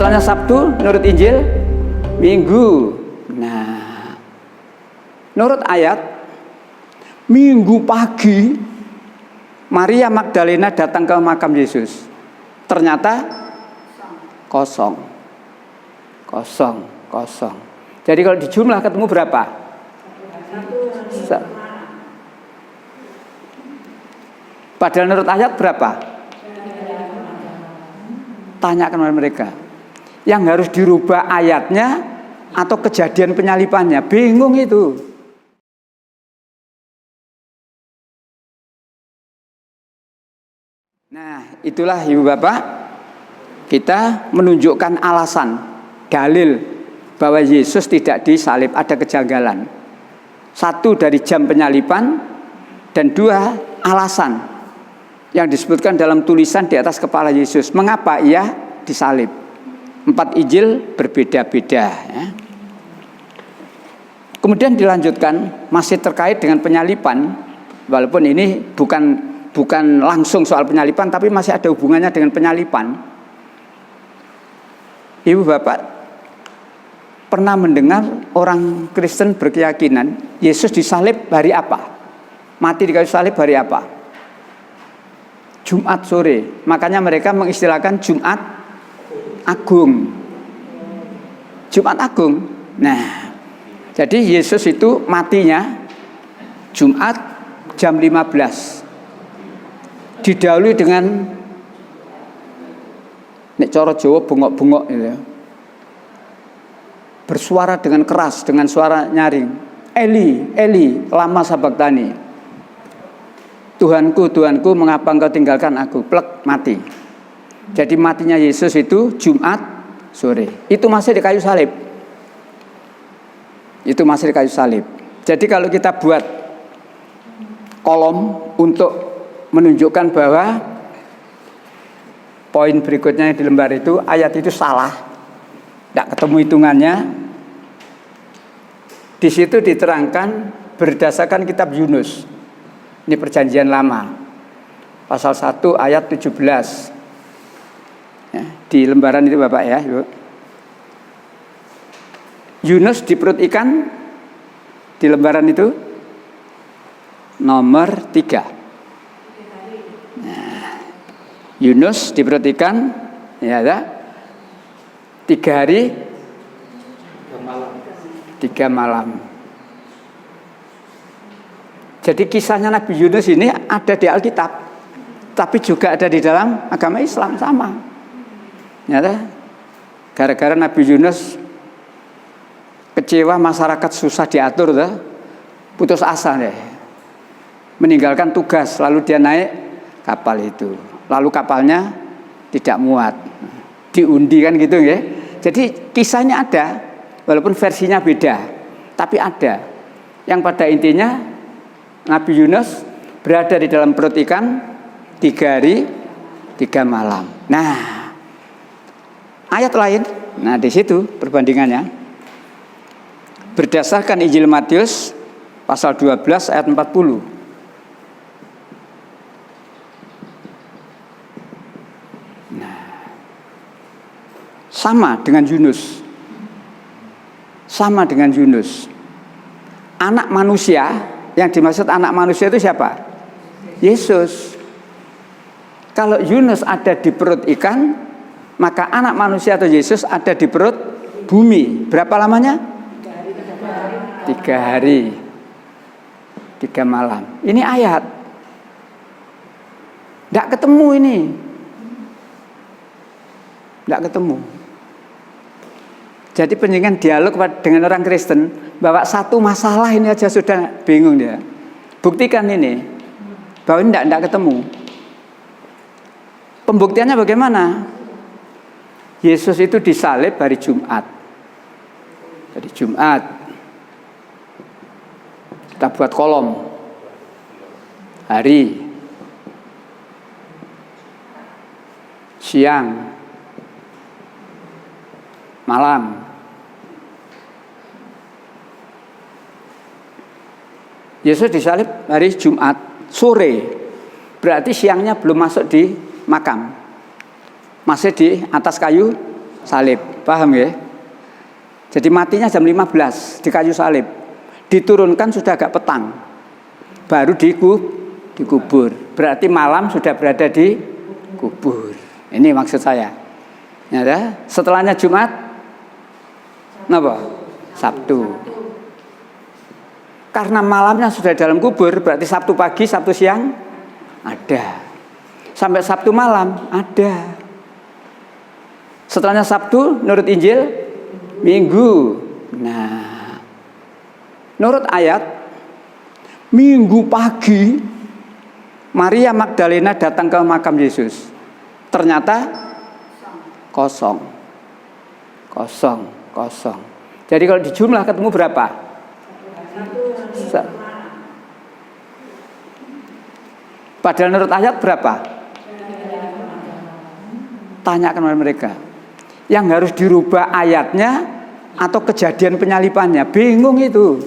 Setelahnya Sabtu, menurut Injil, Minggu. Nah, menurut ayat, Minggu pagi, Maria Magdalena datang ke makam Yesus. Ternyata kosong. Jadi kalau dijumlah ketemu berapa? Padahal menurut ayat berapa? Tanyakan mereka. Yang harus dirubah ayatnya atau kejadian penyalipannya, bingung itu. Nah, itulah Ibu Bapak, kita menunjukkan alasan, dalil bahwa Yesus tidak disalib, ada kejanggalan. Satu, dari jam penyalipan, dan dua, alasan yang disebutkan dalam tulisan di atas kepala Yesus, mengapa ia disalib. 4 Injil berbeda-beda ya. Kemudian dilanjutkan masih terkait dengan penyalipan, walaupun ini bukan langsung soal penyalipan, tapi masih ada hubungannya dengan penyalipan. Ibu Bapak pernah mendengar orang Kristen berkeyakinan Yesus disalib hari apa? Mati di kayu salib hari apa? Jumat sore. Makanya mereka mengistilahkan Jumat Agung. Jumat Agung. Nah, jadi Yesus itu matinya Jumat jam 15. Didahului dengan nek cara Jawa bengok-bengok gitu ya. Bersuara dengan keras, dengan suara nyaring. Eli, Eli, lama sabachthani. Tuhanku, Tuhanku, mengapa engkau tinggalkan aku? Plek, mati. Jadi matinya Yesus itu Jumat sore. Itu masih di kayu salib. Jadi kalau kita buat kolom untuk menunjukkan bahwa poin berikutnya di lembar itu, ayat itu salah, tidak ketemu hitungannya. Di situ diterangkan berdasarkan kitab Yunus. Ini perjanjian lama. Pasal 1 ayat 17. Ya, di lembaran itu Bapak ya, Ibu. Yunus di perut ikan di lembaran itu nomor 3. Nah, Yunus di perut ikan ya ada 3 hari 3 malam. Jadi kisahnya Nabi Yunus ini ada di Alkitab, tapi juga ada di dalam agama Islam sama. Nyata, gara-gara Nabi Yunus kecewa, masyarakat susah diatur, putus asa deh, meninggalkan tugas, lalu dia naik kapal itu, lalu kapalnya tidak muat, diundi kan gitu ya. Jadi kisahnya ada, walaupun versinya beda, tapi ada. Yang pada intinya Nabi Yunus berada di dalam perut ikan 3 hari 3 malam. Nah, ayat lain, nah di situ perbandingannya berdasarkan Injil Matius pasal 12 ayat 40. Nah, sama dengan Yunus. Anak manusia, yang dimaksud anak manusia itu siapa? Yesus. Kalau Yunus ada di perut ikan, maka anak manusia atau Yesus ada di perut bumi. Berapa lamanya? 3 hari 3 malam. Ini ayat. Tidak ketemu ini. Tidak ketemu. Jadi penjaringan dialog dengan orang Kristen bahwa satu masalah ini aja sudah bingung dia. Buktikan ini bahwa ini tidak ketemu. Pembuktiannya bagaimana? Yesus itu disalib hari Jumat. Hari Jumat. Kita buat kolom. Hari. Siang. Malam. Yesus disalib hari Jumat sore. Berarti siangnya belum masuk di makam. Masih di atas kayu salib. Paham ya? Jadi matinya jam 15 di kayu salib. Diturunkan sudah agak petang. Baru dikubur. Berarti malam sudah berada di kubur. Ini maksud saya. Ya, setelahnya Jumat, apa? Sabtu. Karena malamnya sudah dalam kubur, berarti Sabtu pagi, Sabtu siang ada. Sampai Sabtu malam ada. Setelahnya Sabtu, menurut Injil, Minggu. Nah, menurut ayat, Minggu pagi, Maria Magdalena datang ke makam Yesus. Ternyata kosong. Jadi kalau dijumlah ketemu berapa? Padahal menurut ayat berapa? Tanyakan mereka. Yang harus dirubah ayatnya atau kejadian penyalipannya. Bingung itu.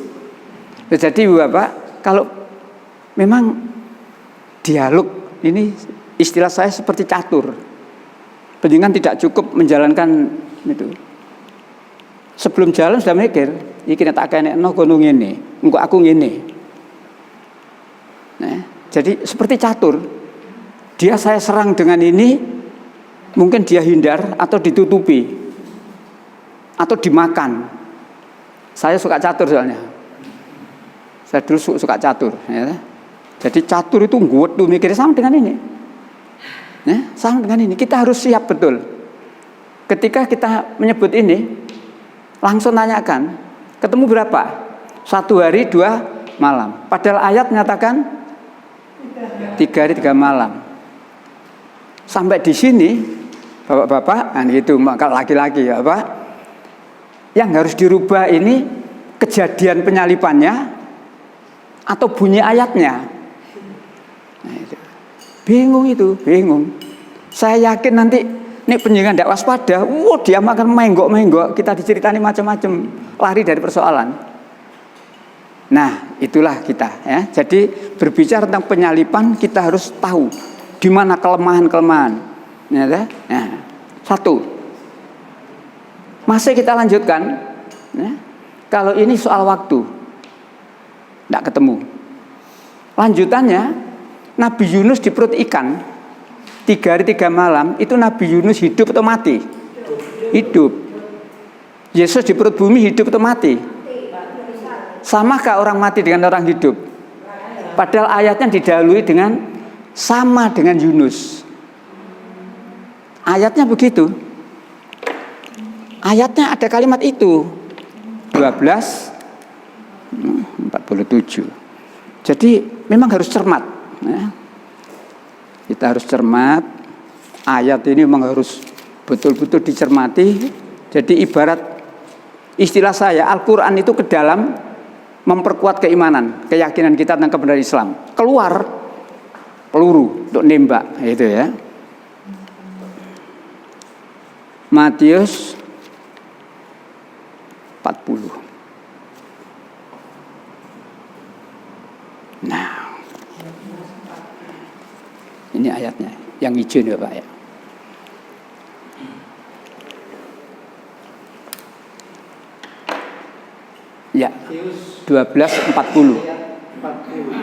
Jadi Bapak, kalau memang dialog ini istilah saya seperti catur. Penjenengan tidak cukup menjalankan itu. Sebelum jalan sudah mikir, iki nek tak kenekno kono ngene, engko aku ngene. Nah, jadi seperti catur. Dia saya serang dengan ini, mungkin dia hindar atau ditutupi atau dimakan. Saya suka catur soalnya. Saya dulu suka catur, ya. Jadi catur itu ngguet tuh mikirnya sama dengan ini. Ya, sama dengan ini. Kita harus siap betul. Ketika kita menyebut ini, langsung tanyakan, ketemu berapa? 1 hari 2 malam. Padahal ayat menyatakan 3 hari 3 malam. Sampai di sini, bapak-bapak, nah gitu, kalau laki-laki ya Pak, yang harus dirubah ini kejadian penyalipannya atau bunyi ayatnya. Nah, itu. Bingung. Saya yakin nanti ini penjenengan tidak waspada, dia makan menggok, kita diceritani macam-macam, lari dari persoalan. Nah, itulah kita ya. Jadi berbicara tentang penyalipan kita harus tahu di mana kelemahan-kelemahan. Ya, nah, 1. Masih kita lanjutkan. Ya. Kalau ini soal waktu, tidak ketemu. Lanjutannya, Nabi Yunus di perut ikan 3 hari 3 malam, itu Nabi Yunus hidup atau mati? Hidup. Yesus di perut bumi hidup atau mati? Samakah orang mati dengan orang hidup? Padahal ayatnya didahului dengan sama dengan Yunus. Ayatnya begitu. Ayatnya ada kalimat itu 12:47. Jadi memang harus cermat ya. Kita harus cermat. Ayat ini memang harus betul-betul dicermati. Jadi ibarat istilah saya, Al-Quran itu ke dalam memperkuat keimanan, keyakinan kita tentang kebenaran Islam. Keluar peluru untuk nembak, itu ya. Matius 40. Nah, ini ayatnya yang hijau nih Pak ya. Ya, 12:40.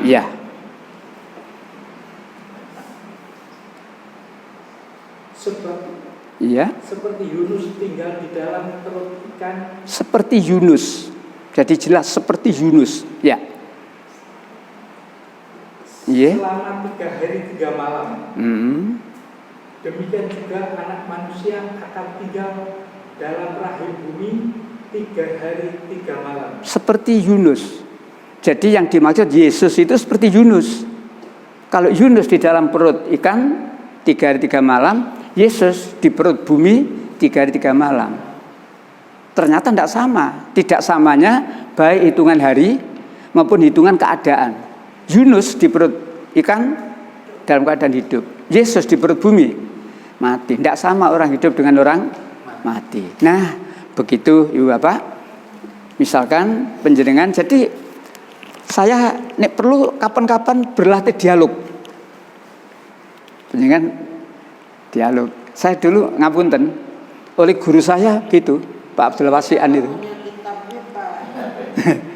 Ya. Sebab iya. Seperti Yunus tinggal di dalam perut ikan. Seperti Yunus. Jadi jelas seperti Yunus. Ya. Iya. Selama 3 hari 3 malam. Demikian juga anak manusia akan tinggal dalam rahim bumi 3 hari 3 malam. Seperti Yunus. Jadi yang dimaksud Yesus itu seperti Yunus. Kalau Yunus di dalam perut ikan 3 hari 3 malam, Yesus di perut bumi 3 hari 3 malam. Ternyata tidak sama. Tidak samanya baik hitungan hari maupun hitungan keadaan. Yunus di perut ikan dalam keadaan hidup. Yesus di perut bumi mati. Tidak sama orang hidup dengan orang mati. Nah, begitu Ibu Bapak. Misalkan penjenengan, jadi saya nek perlu kapan-kapan berlatih dialog. Penjenengan dialog. Saya dulu ngapunten, oleh guru saya gitu, Pak Abdul Wasian itu. Punya kitabnya Pak.